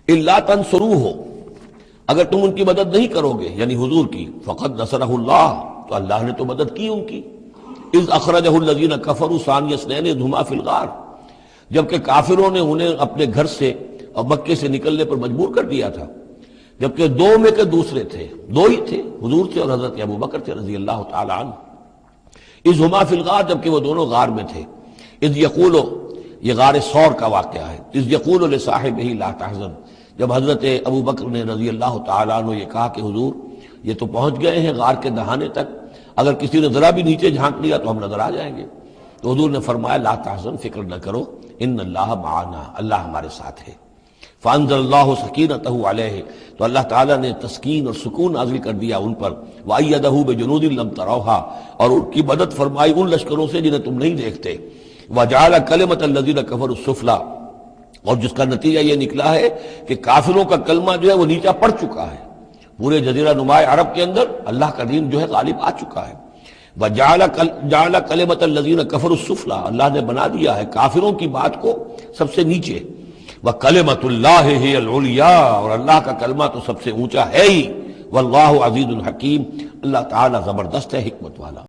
الا تنصروہ، اگر تم ان کی مدد نہیں کرو گے یعنی حضور کی، فقد نصرہ اللہ، تو اللہ نے تو مدد کی ان کی۔ اذ اخرجہ الذین کفروا ثانی اثنین اذ ہما فی الغار، جبکہ کافروں نے انہیں اپنے گھر سے اور مکے سے نکلنے پر مجبور کر دیا تھا، جبکہ دو میں کے دوسرے تھے، دو ہی تھے، حضور تھے اور حضرت ابوبکر تھے رضی اللہ تعالی عنہ۔ اذ ہما فی الغار، جبکہ وہ دونوں غار میں تھے۔ اذ یقول، یہ غار ثور کا واقعہ ہے۔ اذ یقول لصاحبہ لا تحزن، جب حضرت ابوبکر نے رضی اللہ تعالیٰ عنہ یہ کہا کہ حضور یہ تو پہنچ گئے ہیں غار کے دہانے تک، اگر کسی نے ذرا بھی نیچے جھانک لیا تو ہم نظر آ جائیں گے، تو حضور نے فرمایا لا تحزن، فکر نہ کرو، ان اللہ معنا، اللہ ہمارے ساتھ ہے۔ فانزل اللہ سکینتہ علیہ، تو اللہ تعالیٰ نے تسکین اور سکون نازل کر دیا ان پر، وأیدہ بجنود لم تروہا، اور ان کی مدد فرمائی ان لشکروں سے جنہیں تم نہیں دیکھتے، وجعل کلمۃ الذین کفروا السفلی، اور جس کا نتیجہ یہ نکلا ہے کہ کافروں کا کلمہ جو ہے وہ نیچا پڑ چکا ہے، پورے جزیرہ نما عرب کے اندر اللہ کا دین جو ہے غالب آ چکا ہے۔ جعل کلمۃ الذین کفروا السفلی، اللہ نے بنا دیا ہے کافروں کی بات کو سب سے نیچے، وکلمۃ اللہ ہی العلیاء، اور اللہ کا کلمہ تو سب سے اونچا ہے ہی، واللہ عزیز حکیم، اللہ تعالی زبردست ہے، حکمت والا۔